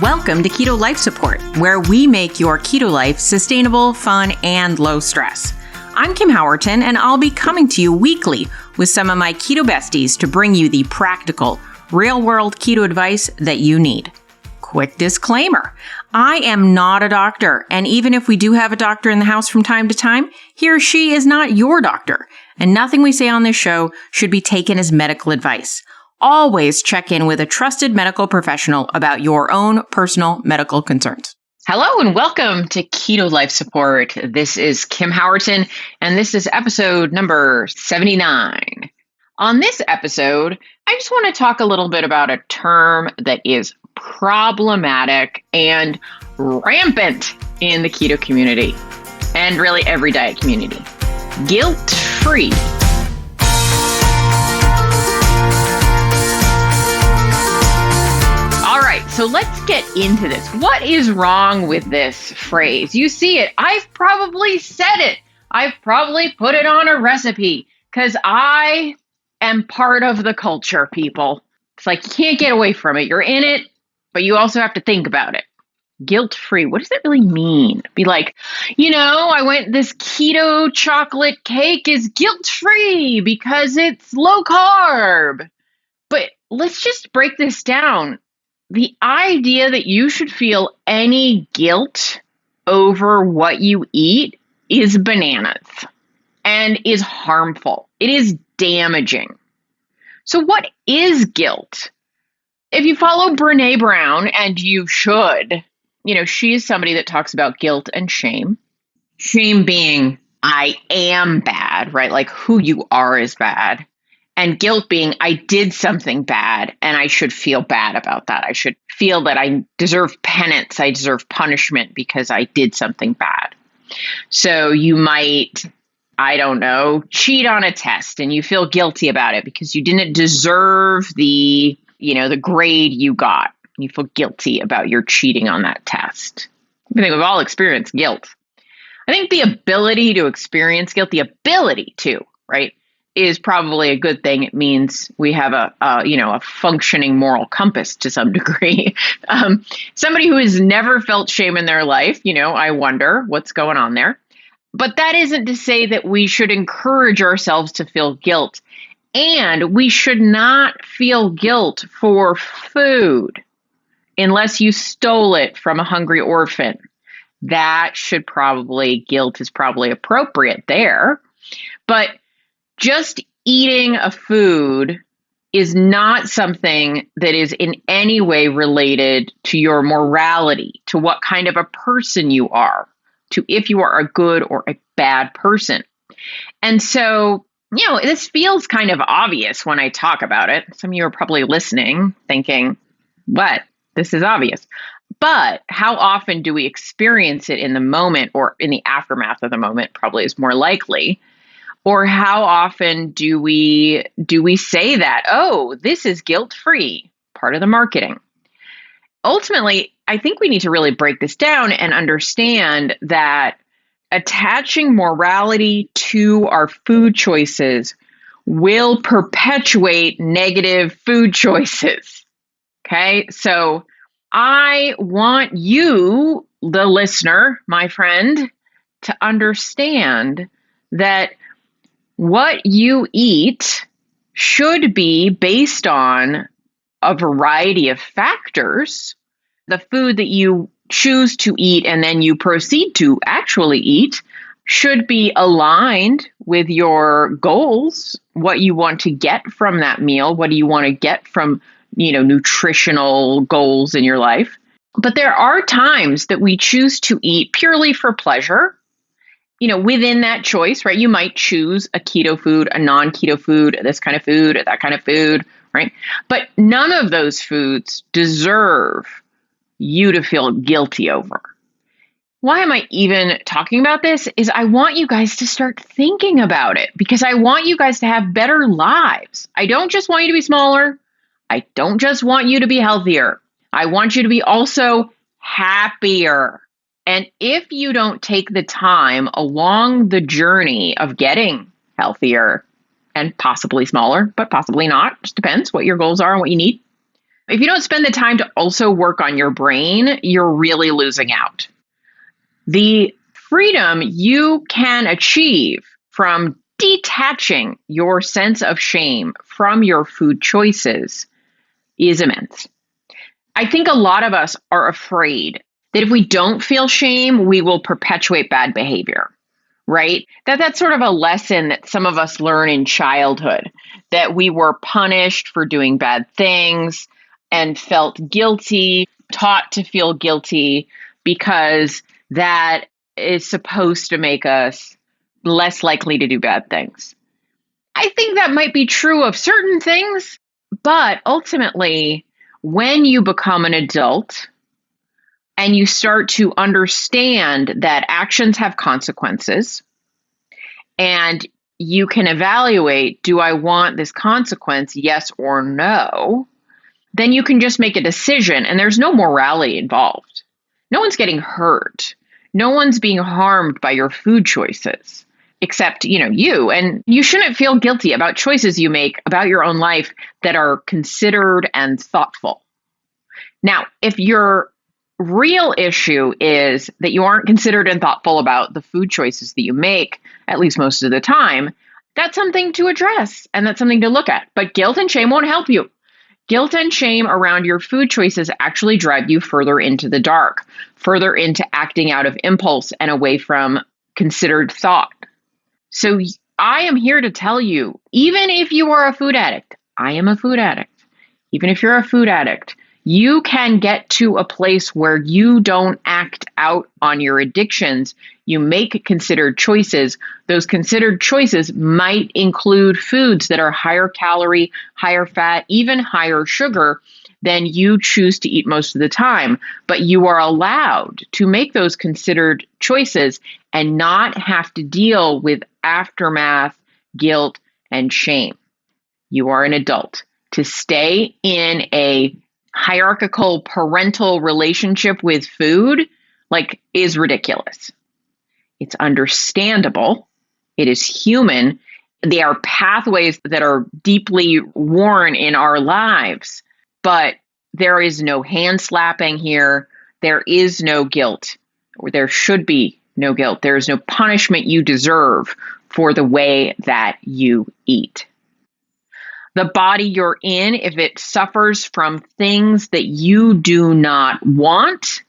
Welcome to Keto Life Support, where we make your keto life sustainable, fun, and low stress. I'm Kim Howerton, and I'll be coming to you weekly with some of my keto besties to bring you the practical, real-world keto advice that you need. Quick disclaimer, I am not a doctor, and even if we do have a doctor in the house from time to time, he or she is not your doctor, and nothing we say on this show should be taken as medical advice. Always check in with a trusted medical professional about your own personal medical concerns. Hello and welcome to Keto Life Support. This is Kim Howerton, and this is episode number 79. On this episode, I just want to talk a little bit about a term that is problematic and rampant in the keto community, and really every diet community. Guilt-free. So let's get into this. What is wrong with this phrase? You see it. I've probably said it. I've probably put it on a recipe because I am part of the culture, people. It's like you can't get away from it. You're in it, but you also have to think about it. Guilt-free. What does that really mean? Be like, this keto chocolate cake is guilt-free because it's low carb. But let's just break this down. The idea that you should feel any guilt over what you eat is bananas and is harmful. It is damaging. So what is guilt? If you follow Brené Brown, and you should, she is somebody that talks about guilt and shame. Shame being, I am bad, right? Like who you are is bad. And guilt being, I did something bad and I should feel bad about that. I should feel that I deserve penance. I deserve punishment because I did something bad. So you might, cheat on a test and you feel guilty about it because you didn't deserve the grade you got. You feel guilty about your cheating on that test. I think we've all experienced guilt. I think the ability to experience guilt, right, is probably a good thing. It means we have a functioning moral compass to some degree. Somebody who has never felt shame in their life, I wonder what's going on there. But that isn't to say that we should encourage ourselves to feel guilt. And we should not feel guilt for food unless you stole it from a hungry orphan. Guilt is probably appropriate there. But just eating a food is not something that is in any way related to your morality, to what kind of a person you are, to if you are a good or a bad person. And so, this feels kind of obvious when I talk about it. Some of you are probably listening, thinking, what? This is obvious. But how often do we experience it in the moment or in the aftermath of the moment, probably is more likely. Or how often do we say that, this is guilt-free, part of the marketing? Ultimately, I think we need to really break this down and understand that attaching morality to our food choices will perpetuate negative food choices. Okay, so I want you, the listener, my friend, to understand that what you eat should be based on a variety of factors. The food that you choose to eat and then you proceed to actually eat should be aligned with your goals, what you want to get from that meal, what do you want to get from, nutritional goals in your life. But there are times that we choose to eat purely for pleasure. Within that choice, right, you might choose a keto food, a non-keto food, this kind of food, that kind of food, right? But none of those foods deserve you to feel guilty over. Why am I even talking about this? Is I want you guys to start thinking about it because I want you guys to have better lives. I don't just want you to be smaller. I don't just want you to be healthier. I want you to be also happier. And if you don't take the time along the journey of getting healthier and possibly smaller, but possibly not, just depends what your goals are and what you need, If you don't spend the time to also work on your brain, you're really losing out. The freedom you can achieve from detaching your sense of shame from your food choices is immense. I think a lot of us are afraid that if we don't feel shame, we will perpetuate bad behavior, right? That's sort of a lesson that some of us learn in childhood, that we were punished for doing bad things and felt guilty, taught to feel guilty because that is supposed to make us less likely to do bad things. I think that might be true of certain things, but ultimately, when you become an adult and you start to understand that actions have consequences and you can evaluate, do I want this consequence, yes or no? Then you can just make a decision and there's no morality involved. No one's getting hurt. No one's being harmed by your food choices except, you. And you shouldn't feel guilty about choices you make about your own life that are considered and thoughtful. Now, if your real issue is that you aren't considered and thoughtful about the food choices that you make, at least most of the time, that's something to address and that's something to look at. But guilt and shame won't help you. Guilt and shame around your food choices actually drive you further into the dark, further into acting out of impulse and away from considered thought. So I am here to tell you, even if you are a food addict, I am a food addict. Even if you're a food addict, you can get to a place where you don't act out on your addictions. You make considered choices. Those considered choices might include foods that are higher calorie, higher fat, even higher sugar than you choose to eat most of the time. But you are allowed to make those considered choices and not have to deal with aftermath, guilt, and shame. You are an adult. To stay in a hierarchical parental relationship with food, is ridiculous. It's understandable. It is human. They are pathways that are deeply worn in our lives, but there is no hand slapping here. There is no guilt, or there should be no guilt. There is no punishment you deserve for the way that you eat. The body you're in, if it suffers from things that you do not want,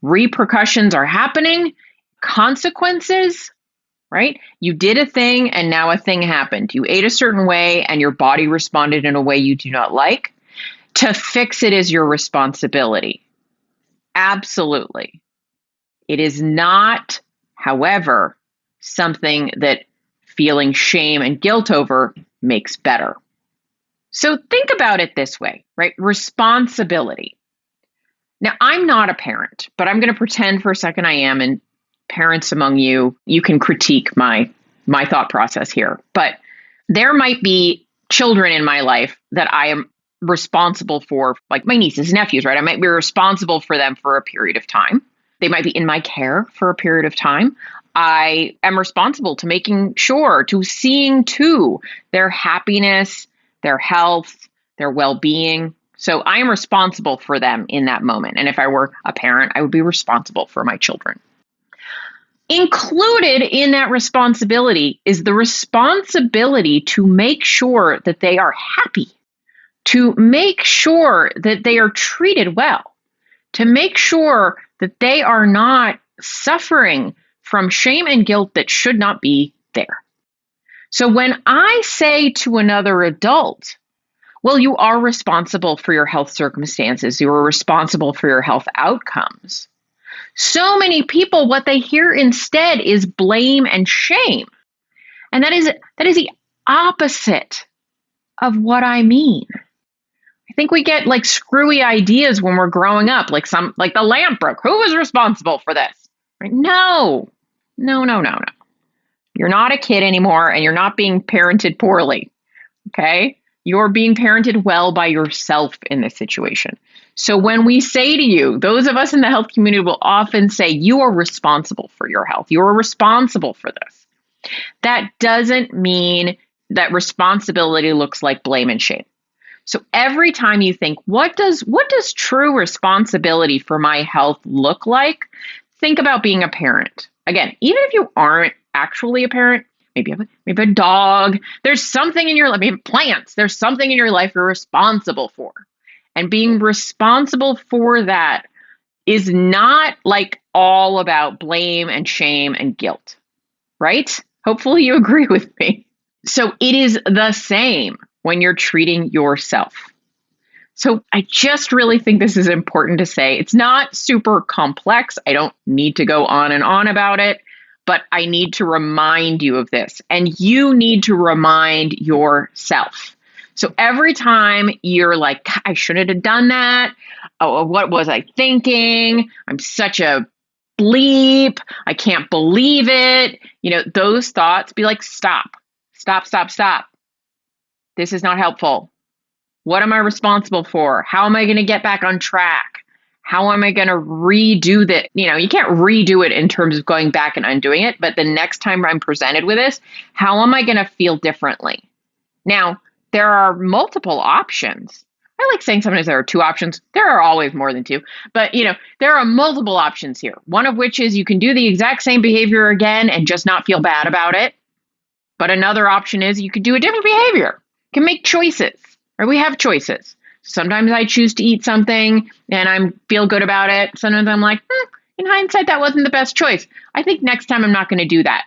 repercussions are happening, consequences, right? You did a thing and now a thing happened. You ate a certain way and your body responded in a way you do not like. To fix it is your responsibility. Absolutely. It is not, however, something that feeling shame and guilt over makes better. So think about it this way, right? Responsibility. Now, I'm not a parent, but I'm going to pretend for a second I am, and parents among you, you can critique my thought process here. But there might be children in my life that I am responsible for, like my nieces and nephews, right? I might be responsible for them for a period of time. They might be in my care for a period of time. I am responsible to making sure, to seeing to their happiness, their health, their well-being. So I am responsible for them in that moment. And if I were a parent, I would be responsible for my children. Included in that responsibility is the responsibility to make sure that they are happy, to make sure that they are treated well, to make sure that they are not suffering from shame and guilt that should not be there. So when I say to another adult, well, you are responsible for your health circumstances, you are responsible for your health outcomes. So many people, what they hear instead is blame and shame. And that is the opposite of what I mean. I think we get screwy ideas when we're growing up, like the lamp broke. Who was responsible for this? Right? No. You're not a kid anymore and you're not being parented poorly. Okay? You're being parented well by yourself in this situation. So when we say to you, those of us in the health community will often say, you are responsible for your health. You are responsible for this. That doesn't mean that responsibility looks like blame and shame. So every time you think, what does true responsibility for my health look like? Think about being a parent. Again, even if you aren't actually a parent, maybe you have a dog, there's something in your life, maybe plants, there's something in your life you're responsible for. And being responsible for that is not like all about blame and shame and guilt, right? Hopefully you agree with me. So it is the same when you're treating yourself. So I just really think this is important to say. It's not super complex. I don't need to go on and on about it, but I need to remind you of this, and you need to remind yourself. So every time you're like, I shouldn't have done that. Oh, what was I thinking? I'm such a bleep. I can't believe it. Those thoughts, be like, stop. This is not helpful. What am I responsible for? How am I going to get back on track? How am I going to redo that? You can't redo it in terms of going back and undoing it, but the next time I'm presented with this, how am I going to feel differently? Now, there are multiple options. I like saying sometimes there are two options. There are always more than two, but there are multiple options here. One of which is you can do the exact same behavior again and just not feel bad about it. But another option is you could do a different behavior. You can make choices, or we have choices. Sometimes I choose to eat something and I feel good about it. Sometimes I'm like, in hindsight, that wasn't the best choice. I think next time I'm not going to do that.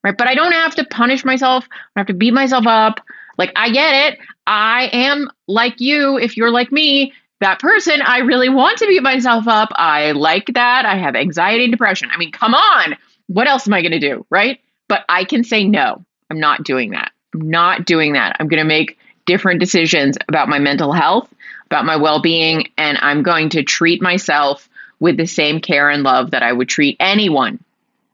Right? But I don't have to punish myself. I don't have to beat myself up. Like, I get it. I am like you. If you're like me, that person, I really want to beat myself up. I like that. I have anxiety and depression. I mean, come on. What else am I going to do? Right? But I can say, no, I'm not doing that. I'm not doing that. I'm going to make different decisions about my mental health, about my well-being, and I'm going to treat myself with the same care and love that I would treat anyone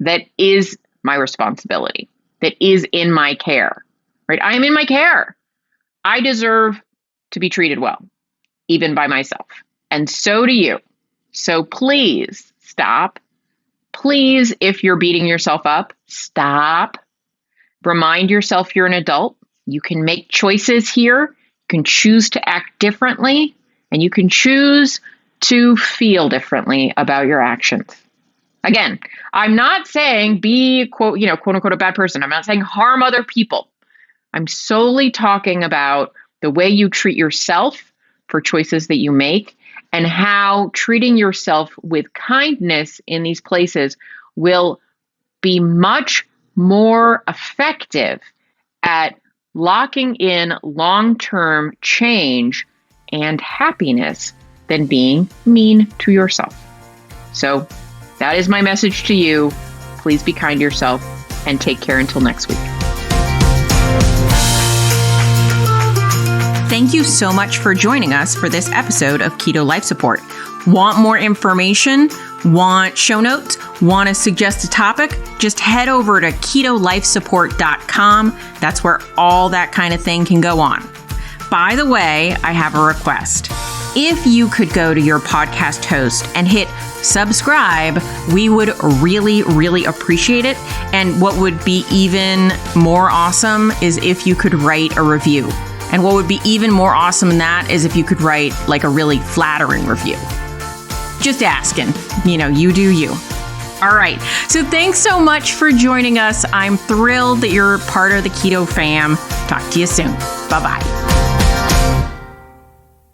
that is my responsibility, that is in my care, right? I am in my care. I deserve to be treated well, even by myself. And so do you. So please stop. Please, if you're beating yourself up, stop. Remind yourself you're an adult. You can make choices here. You can choose to act differently, and you can choose to feel differently about your actions. Again, I'm not saying be, quote unquote, a bad person. I'm not saying harm other people. I'm solely talking about the way you treat yourself for choices that you make, and how treating yourself with kindness in these places will be much more effective at locking in long-term change and happiness than being mean to yourself. So that is my message to you. Please be kind to yourself and take care until next week. Thank you so much for joining us for this episode of Keto Life Support. Want more information? Want show notes? Want to suggest a topic? Just head over to ketolifesupport.com. That's where all that kind of thing can go on. By the way, I have a request. If you could go to your podcast host and hit subscribe, we would really, really appreciate it. And what would be even more awesome is if you could write a review. And what would be even more awesome than that is if you could write like a really flattering review. Just asking, you do you. All right. So thanks so much for joining us. I'm thrilled that you're part of the Keto fam. Talk to you soon. Bye-bye.